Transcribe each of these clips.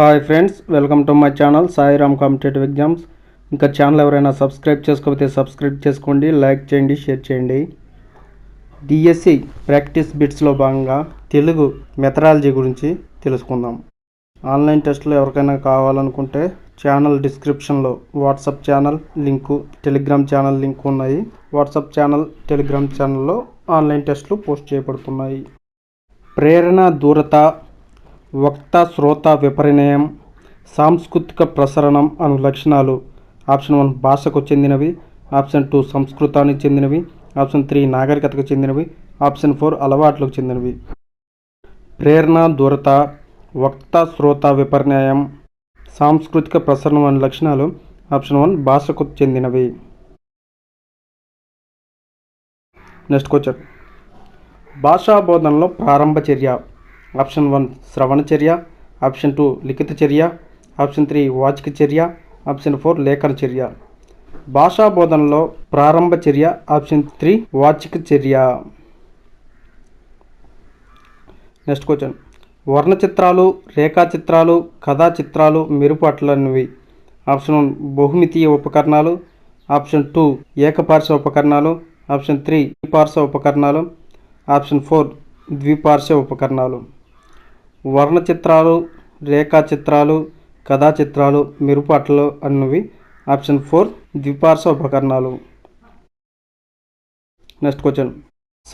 Hi friends, welcome to my channel Sairam competitive exams. ఇంకా channel ఎవరైనా subscribe చేసుకోకపోతే subscribe చేసుకోండి, లైక్ చేయండి, షేర్ చేయండి. డిఎస్సి ప్రాక్టీస్ బిట్స్లో భాగంగా తెలుగు మెథడాలజీ గురించి తెలుసుకుందాం. ఆన్లైన్ టెస్టులు ఎవరికైనా కావాలనుకుంటే ఛానల్ డిస్క్రిప్షన్లో WhatsApp channel link, Telegram channel link ఉన్నాయి. వాట్సాప్ ఛానల్, టెలిగ్రామ్ ఛానల్లో ఆన్లైన్ టెస్టులు పోస్ట్ చేయబడుతున్నాయి. ప్రేరణ, దూరత, వక్త శ్రోత విపరిణయం, సాంస్కృతిక ప్రసరణం అను లక్షణాలు ఆప్షన్ 1 భాషకు చెందినవి, ఆప్షన్ 2 సంస్కృతానికి చెందినవి, ఆప్షన్ 3 నాగరికతకు చెందినవి, ఆప్షన్ 4 అలవాట్లకు చెందినవి. ప్రేరణ, దూరత, వక్త శ్రోత విపరిణయం, సాంస్కృతిక ప్రసరణం అనే లక్షణాలు ఆప్షన్ 1 భాషకు చెందినవి. Next question. భాషా బోధనలో ప్రారంభ చర్య ఆప్షన్ 1 శ్రవణ చర్య, ఆప్షన్ 2 లిఖిత చర్య, ఆప్షన్ 3 వాచిక చర్య, ఆప్షన్ 4 లేఖన చర్య. భాషా బోధనలో ప్రారంభ చర్య ఆప్షన్ 3 వాచిక చర్య. Next question. వర్ణ చిత్రాలు, రేఖా చిత్రాలు, కథా చిత్రాలు మెరుగుపట్లనివి ఆప్షన్ 1 బహుమితీయ ఉపకరణాలు, ఆప్షన్ 2 ఏకపార్శ్వ ఉపకరణాలు, ఆప్షన్ 3 ద్విపార్శ్వ ఉపకరణాలు, ఆప్షన్ 4 ద్విపార్శ్వ ఉపకరణాలు. వర్ణ చిత్రాలు, రేఖా చిత్రాలు, కథా చిత్రాలు మెరుగుపట్లు అన్నవి ఆప్షన్ 4 ద్విపార్శ్వ ఉపకరణాలు. Next question.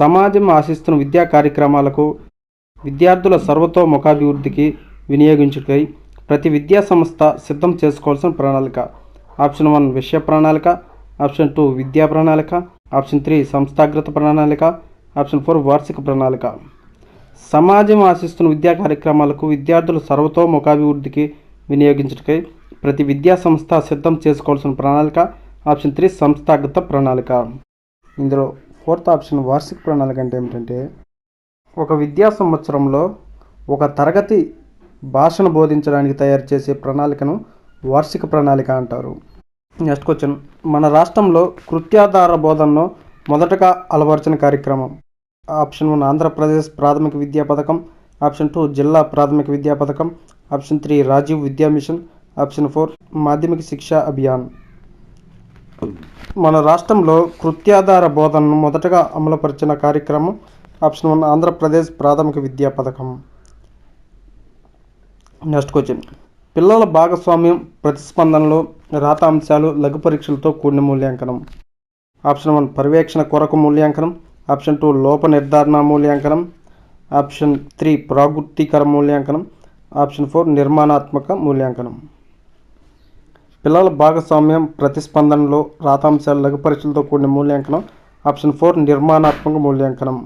సమాజం ఆశిస్తున్న విద్యా కార్యక్రమాలకు విద్యార్థుల సర్వతోముఖాభివృద్ధికి వినియోగించుటకై ప్రతి విద్యా సంస్థ సిద్ధం చేసుకోవాల్సిన ప్రణాళిక ఆప్షన్ 1 విషయ ప్రణాళిక, ఆప్షన్ 2 విద్యా ప్రణాళిక, ఆప్షన్ 3 సంస్థాగత ప్రణాళిక, ఆప్షన్ 4 వార్షిక ప్రణాళిక. సమాజం ఆశిస్తున్న విద్యా కార్యక్రమాలకు విద్యార్థుల సర్వతోముఖాభివృద్ధికి వినియోగించుటకై ప్రతి విద్యా సంస్థ సిద్ధం చేసుకోవాల్సిన ప్రణాళిక ఆప్షన్ 3 సంస్థాగత ప్రణాళిక. ఇందులో 4th ఆప్షన్ వార్షిక ప్రణాళిక అంటే ఏమిటంటే ఒక విద్యా సంవత్సరంలో ఒక తరగతి భాషను బోధించడానికి తయారు చేసే ప్రణాళికను వార్షిక ప్రణాళిక అంటారు. Next question. మన రాష్ట్రంలో కృత్యాధార బోధనను మొదటగా అలవర్చిన కార్యక్రమం ఆప్షన్ 1 ఆంధ్రప్రదేశ్ ప్రాథమిక విద్యా పథకం, ఆప్షన్ 2 జిల్లా ప్రాథమిక విద్యా పథకం, ఆప్షన్ 3 రాజీవ్ విద్యా మిషన్, ఆప్షన్ 4 మాధ్యమిక శిక్షా అభియాన్. మన రాష్ట్రంలో కృత్యాధార బోధనను మొదటగా అమలుపరిచిన కార్యక్రమం ఆప్షన్ 1 ఆంధ్రప్రదేశ్ ప్రాథమిక విద్యా పథకం. Next question. పిల్లల భాగస్వామ్యం, ప్రతిస్పందనలు, రాత అంశాలు, లఘు పరీక్షలతో కూడిన మూల్యాంకనం ఆప్షన్ 1 పర్యవేక్షణ కొరకు మూల్యాంకనం, ఆప్షన్ 2 లోప నిర్ధారణ మూల్యాంకనం, ఆప్షన్ 3 ప్రాగుప్తీకర మూల్యాంకనం, ఆప్షన్ 4 నిర్మాణాత్మక మూల్యాంకనం. పిల్లల భాగస్వామ్యం, ప్రతిస్పందనలో, రాతాంశాలు, లఘు పరీక్షలతో కూడిన మూల్యాంకనం ఆప్షన్ 4 నిర్మాణాత్మక మూల్యాంకనం.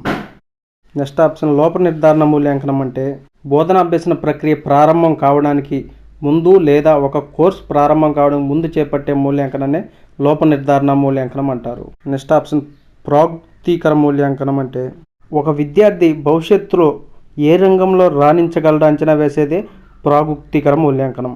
నెక్స్ట్ ఆప్షన్ లోప నిర్ధారణ మూల్యాంకనం అంటే బోధనాభ్యసన ప్రక్రియ ప్రారంభం కావడానికి ముందు లేదా ఒక కోర్సు ప్రారంభం కావడానికి ముందు చేపట్టే మూల్యాంకనాన్ని లోప నిర్ధారణ మూల్యాంకనం అంటారు. నెక్స్ట్ ఆప్షన్ ప్రాగుప్తీకర మూల్యాంకనం అంటే ఒక విద్యార్థి భవిష్యత్తులో ఏ రంగంలో రాణించగలడో అంచనా వేసేదే ప్రాగుప్తీకర మూల్యాంకనం.